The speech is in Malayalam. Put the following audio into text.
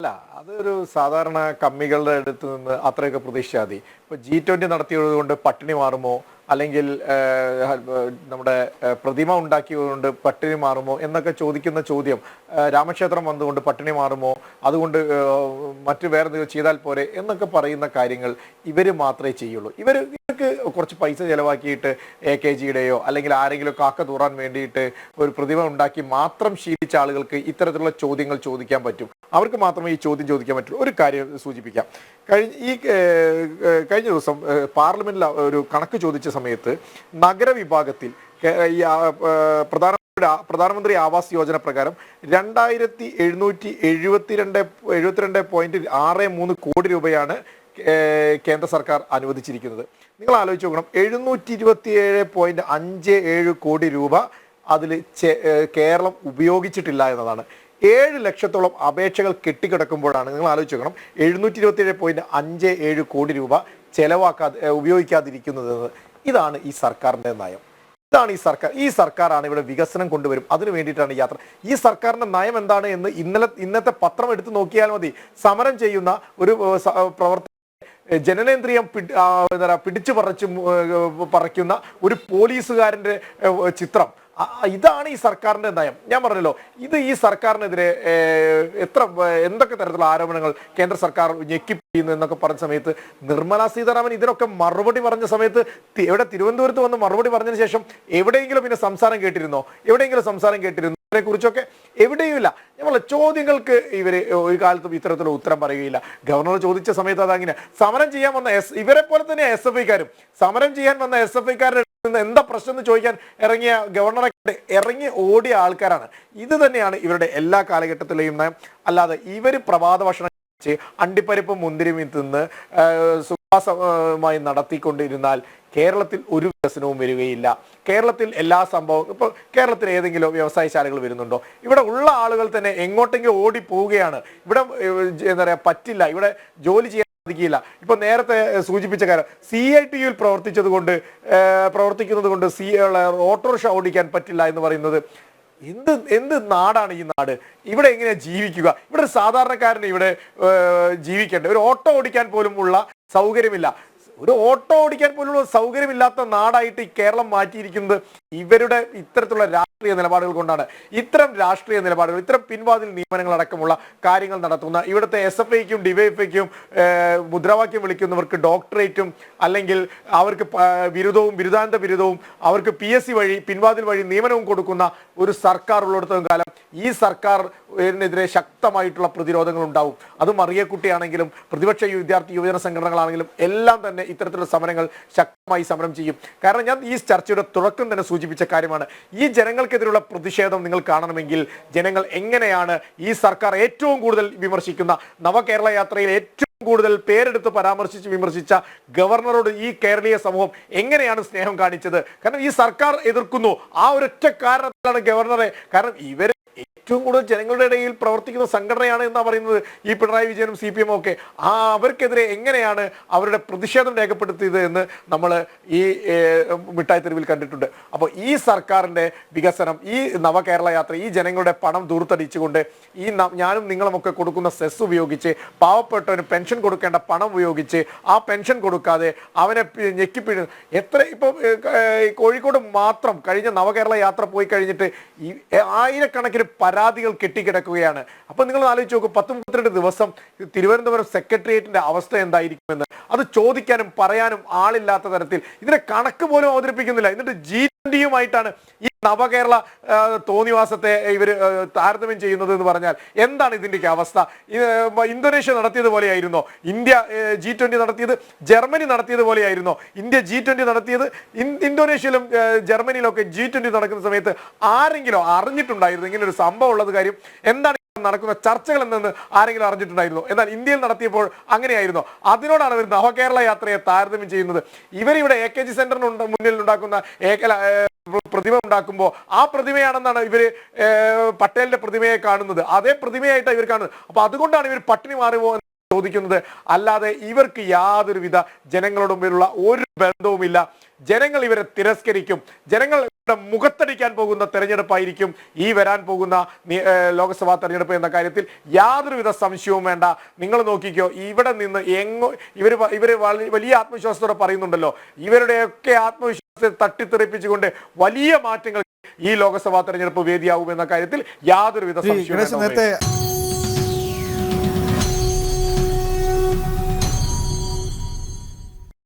അല്ല, അതൊരു സാധാരണ കമ്മികളുടെ അടുത്ത് നിന്ന് അത്രയൊക്കെ പ്രതീക്ഷിച്ചാൽ മതി. ഇപ്പൊ G20 നടത്തിയത് കൊണ്ട് പട്ടിണി മാറുമോ, അല്ലെങ്കിൽ നമ്മുടെ പ്രതിമ ഉണ്ടാക്കിയതുകൊണ്ട് പട്ടിണി മാറുമോ എന്നൊക്കെ ചോദിക്കുന്ന ചോദ്യം, രാമക്ഷേത്രം വന്നുകൊണ്ട് പട്ടിണി മാറുമോ, അതുകൊണ്ട് മറ്റു വേറെ എന്തെങ്കിലും ചെയ്താൽ പോരെ എന്നൊക്കെ പറയുന്ന കാര്യങ്ങൾ ഇവർ മാത്രമേ ചെയ്യുള്ളൂ. ഇവർക്ക് കുറച്ച് പൈസ ചെലവാക്കിയിട്ട് AKGയുടെയോ അല്ലെങ്കിൽ ആരെങ്കിലും കാക്ക തൂറാൻ വേണ്ടിയിട്ട് ഒരു പ്രതിമ ഉണ്ടാക്കി മാത്രം ശീലിച്ച ആളുകൾക്ക് ഇത്തരത്തിലുള്ള ചോദ്യങ്ങൾ ചോദിക്കാൻ പറ്റും. അവർക്ക് മാത്രമേ ഈ ചോദ്യം ചോദിക്കാൻ പറ്റുള്ളൂ. ഒരു കാര്യം സൂചിപ്പിക്കാം. കഴിഞ്ഞ ദിവസം പാർലമെന്റിൽ ഒരു കണക്ക് ചോദിച്ച സമയത്ത് നഗരവിഭാഗത്തിൽ പ്രധാനമന്ത്രി ആവാസ് യോജന പ്രകാരം 2772.63 കോടി രൂപയാണ് കേന്ദ്ര സർക്കാർ അനുവദിച്ചിരിക്കുന്നത്. നിങ്ങൾ ആലോചിച്ച് നോക്കണം, 727.57 കോടി രൂപ അതിൽ കേരളം ഉപയോഗിച്ചിട്ടില്ല എന്നതാണ്. 7 ലക്ഷത്തോളം അപേക്ഷകൾ കെട്ടിക്കിടക്കുമ്പോഴാണ്, നിങ്ങൾ ആലോചിച്ച് നോക്കണം, 727.57 കോടി രൂപ ഉപയോഗിക്കാതിരിക്കുന്നത്. ഇതാണ് ഈ സർക്കാരിൻ്റെ നയം. ഇതാണ് ഈ സർക്കാരാണ് ഇവിടെ വികസനം കൊണ്ടുവരും, അതിനു വേണ്ടിയിട്ടാണ് യാത്ര. ഈ സർക്കാരിന്റെ നയം എന്താണ് എന്ന് ഇന്നത്തെ പത്രം എടുത്ത് നോക്കിയാൽ മതി. സമരം ചെയ്യുന്ന ഒരു പ്രവർത്തക ജനനേന്ദ്രിയം പിടിച്ചു പറിക്കുന്ന ഒരു പോലീസുകാരന്റെ ചിത്രം. ഇതാണ് ഈ സർക്കാരിന്റെ നയം. ഞാൻ പറഞ്ഞല്ലോ, ഇത് ഈ സർക്കാരിനെതിരെ എന്തൊക്കെ തരത്തിലുള്ള ആരോപണങ്ങൾ കേന്ദ്ര സർക്കാർ ഞെക്കിപ്പിക്കുന്നു എന്നൊക്കെ പറഞ്ഞ സമയത്ത് നിർമ്മല സീതാരാമൻ ഇതിനൊക്കെ മറുപടി പറഞ്ഞ സമയത്ത് ഇവിടെ തിരുവനന്തപുരത്ത് വന്ന് മറുപടി പറഞ്ഞതിന് ശേഷം എവിടെയെങ്കിലും പിന്നെ സംസാരം കേട്ടിരുന്നോ? ഇതിനെ കുറിച്ചൊക്കെ എവിടെയുമില്ല. നമ്മളെ ചോദ്യങ്ങൾക്ക് ഇവര് ഒരു കാലത്തും ഇത്തരത്തിലുള്ള ഉത്തരം പറയുകയില്ല. ഗവർണർ ചോദിച്ച സമയത്ത് അതങ്ങനെ. സമരം ചെയ്യാൻ വന്ന ഇവരെ പോലെ തന്നെ SFIക്കാരും സമരം ചെയ്യാൻ വന്ന SFIക്കാരുടെ എന്താ പ്രശ്നം എന്ന് ചോദിക്കാൻ ഇറങ്ങിയ ഗവർണറെ ഇറങ്ങി ഓടിയ ആൾക്കാരാണ്. ഇത് തന്നെയാണ് ഇവരുടെ എല്ലാ കാലഘട്ടത്തിലെയും നയം. അല്ലാതെ ഇവർ പ്രഭാത ഭക്ഷണം അണ്ടിപ്പരിപ്പും മുന്തിരിയും തിന്ന് സുഖാസമായി നടത്തിക്കൊണ്ടിരുന്നാൽ കേരളത്തിൽ ഒരു വികസനവും വരികയില്ല. കേരളത്തിൽ എല്ലാ സംഭവവും, ഇപ്പോൾ കേരളത്തിൽ ഏതെങ്കിലും വ്യവസായശാലകൾ വരുന്നുണ്ടോ? ഇവിടെ ഉള്ള ആളുകൾ തന്നെ എങ്ങോട്ടെങ്കിലും ഓടി പോവുകയാണ്. ഇവിടെ എന്താ പറയുക, പറ്റില്ല, ഇവിടെ ജോലി ചെയ്യാൻ സാധിക്കില്ല. ഇപ്പൊ നേരത്തെ സൂചിപ്പിച്ച കാര്യം, CITUവിൽ പ്രവർത്തിക്കുന്നത് കൊണ്ട് ഓട്ടോറിക്ഷ ഓടിക്കാൻ പറ്റില്ല എന്ന് പറയുന്നത് എന്ത് നാടാണ് ഈ നാട്? ഇവിടെ എങ്ങനെയാ ജീവിക്കുക? ഇവിടെ ഒരു സാധാരണക്കാരന് ഇവിടെ ജീവിക്കേണ്ട ഒരു ഓട്ടോ ഓടിക്കാൻ പോലും ഉള്ള സൗകര്യമില്ല. ഒരു ഓട്ടോ ഓടിക്കാൻ പോലുള്ള സൗകര്യമില്ലാത്ത നാടായിട്ട് ഈ കേരളം മാറ്റിയിരിക്കുന്നത് ഇവരുടെ ഇത്തരത്തിലുള്ള രാഷ്ട്രീയ നിലപാടുകൾ കൊണ്ടാണ്. ഇത്തരം രാഷ്ട്രീയ നിലപാടുകൾ, ഇത്തരം പിൻവാതിൽ നിയമനങ്ങൾ അടക്കമുള്ള കാര്യങ്ങൾ നടത്തുന്ന ഇവിടുത്തെ SFIക്കും DYFIക്കും മുദ്രാവാക്യം വിളിക്കുന്നവർക്ക് ഡോക്ടറേറ്റും അല്ലെങ്കിൽ അവർക്ക് ബിരുദവും ബിരുദാനന്ത ബിരുദവും അവർക്ക് PSC വഴി പിൻവാതിൽ വഴി നിയമനവും കൊടുക്കുന്ന ഒരു സർക്കാർ ഉള്ളിടത്തോളം കാലം ഈ സർക്കാരിനെതിരെ ശക്തമായിട്ടുള്ള പ്രതിരോധങ്ങൾ ഉണ്ടാവും. അത് മറിയക്കുട്ടിയാണെങ്കിലും പ്രതിപക്ഷ വിദ്യാർത്ഥി യുവജന സംഘടനകളാണെങ്കിലും എല്ലാം തന്നെ ഇത്തരത്തിലുള്ള സമരങ്ങൾ ശക്തമായി സമരം ചെയ്യും. കാരണം ഞാൻ ഈ ചർച്ചയുടെ തുടക്കം തന്നെ സൂചിപ്പിച്ച കാര്യമാണ്, ഈ ജനങ്ങൾക്കെതിരെയുള്ള പ്രതിഷേധം നിങ്ങൾ കാണണമെങ്കിൽ ജനങ്ങൾ എങ്ങനെയാണ് ഈ സർക്കാർ ഏറ്റവും കൂടുതൽ വിമർശിക്കുന്ന നവകേരള യാത്രയിൽ ഏറ്റവും കൂടുതൽ പേരെടുത്ത് വിമർശിച്ച ഗവർണറോട് ഈ കേരളീയ സമൂഹം എങ്ങനെയാണ് സ്നേഹം കാണിച്ചത്? കാരണം ഈ സർക്കാർ എതിർക്കുന്നു. ആ ഒരൊറ്റ കാരണത്തിലാണ് ഗവർണറെ, കാരണം ഇവരെ ഏറ്റവും കൂടുതൽ ജനങ്ങളുടെ ഇടയിൽ പ്രവർത്തിക്കുന്ന സംഘടനയാണ് എന്നാ പറയുന്നത് ഈ പിണറായി വിജയനും CPM ഒക്കെ. അവർക്കെതിരെ എങ്ങനെയാണ് അവരുടെ പ്രതിഷേധം രേഖപ്പെടുത്തിയത് എന്ന് നമ്മൾ ഈ മിഠായി തെരുവിൽ കണ്ടിട്ടുണ്ട്. അപ്പോൾ ഈ സർക്കാരിന്റെ വികസനം, ഈ നവകേരള യാത്ര, ഈ ജനങ്ങളുടെ പണം ദൂർത്തടിച്ചുകൊണ്ട് ഈ ഞാനും നിങ്ങളുമൊക്കെ കൊടുക്കുന്ന സെസ് ഉപയോഗിച്ച് പാവപ്പെട്ടവന് പെൻഷൻ കൊടുക്കേണ്ട പണം ഉപയോഗിച്ച് ആ പെൻഷൻ കൊടുക്കാതെ അവനെ ഞെക്കിപ്പിഴ ഇപ്പോൾ കോഴിക്കോട് മാത്രം കഴിഞ്ഞ നവകേരള യാത്ര പോയി കഴിഞ്ഞിട്ട് ആയിരക്കണക്കിന് പരാതികൾ കെട്ടിക്കിടക്കുകയാണ്. അപ്പൊ നിങ്ങൾ ആലോചിച്ച് നോക്കും, 32 ദിവസം തിരുവനന്തപുരം സെക്രട്ടേറിയറ്റിന്റെ അവസ്ഥ എന്തായിരിക്കുമെന്ന്. അത് ചോദിക്കാനും പറയാനും ആളില്ലാത്ത തരത്തിൽ ഇതിന്റെ കണക്ക് പോലും അവതരിപ്പിക്കുന്നില്ല. എന്നിട്ട് G20യുമായിട്ടാണ് ഈ നവകേരള തോന്നിവാസത്തെ ഇവർ താരതമ്യം ചെയ്യുന്നത് എന്ന് പറഞ്ഞാൽ എന്താണ് ഇതിൻ്റെയൊക്കെ അവസ്ഥ? ഇന്തോനേഷ്യ നടത്തിയത് പോലെയായിരുന്നോ ഇന്ത്യ G20 നടത്തിയത്? ജർമ്മനി നടത്തിയത് പോലെയായിരുന്നോ ഇന്ത്യ G20 നടത്തിയത്? ഇന്തോനേഷ്യയിലും ജർമ്മനിയിലൊക്കെ G20 നടക്കുന്ന സമയത്ത് ആരെങ്കിലും അറിഞ്ഞിട്ടുണ്ടായിരുന്നു ഇങ്ങനെ ഒരു സംഭവം ഉള്ളത്? കാര്യം എന്താണ് നടക്കുന്ന ചർച്ചകൾ എന്തെന്ന് ആരെങ്കിലും അറിഞ്ഞിട്ടുണ്ടായിരുന്നു? എന്നാൽ ഇന്ത്യയിൽ നടത്തിയപ്പോൾ അങ്ങനെയായിരുന്നു. അതിനോടാണ് ഇവർ നവകേരള യാത്രയെ താരതമ്യം ചെയ്യുന്നത്. ഇവരിവിടെ AKG സെന്ററിന് മുന്നിൽ ഉണ്ടാക്കുന്ന പ്രതിമ ഉണ്ടാക്കുമ്പോൾ ആ പ്രതിമയാണെന്നാണ് ഇവര് പട്ടേലിന്റെ പ്രതിമയെ കാണുന്നത്. അതേ പ്രതിമയായിട്ടാണ് ഇവർ കാണുന്നത്. അപ്പൊ അതുകൊണ്ടാണ് ഇവർ പട്ടിണി മാറുമോ എന്ന് ചോദിക്കുന്നത്. അല്ലാതെ ഇവർക്ക് യാതൊരുവിധ ജനങ്ങളോടുമുള്ള ഒരു ബന്ധവുമില്ല. ജനങ്ങൾ ഇവരെ തിരസ്കരിക്കും. ജനങ്ങൾ മുഖത്തടിക്കാൻ പോകുന്ന തെരഞ്ഞെടുപ്പായിരിക്കും ഈ വരാൻ പോകുന്ന ലോക്സഭാ തെരഞ്ഞെടുപ്പ് എന്ന കാര്യത്തിൽ യാതൊരുവിധ സംശയവും വേണ്ട. നിങ്ങൾ നോക്കിക്കോ, ഇവിടെ നിന്ന് ഇവര് വലിയ ആത്മവിശ്വാസത്തോടെ പറയുന്നുണ്ടല്ലോ, ഇവരുടെയൊക്കെ ആത്മവിശ്വാസത്തെ തട്ടിത്തെറിപ്പിച്ചുകൊണ്ട് വലിയ മാറ്റങ്ങൾ ഈ ലോക്സഭാ തെരഞ്ഞെടുപ്പ് വേദിയാവും എന്ന കാര്യത്തിൽ യാതൊരുവിധ സംശയവും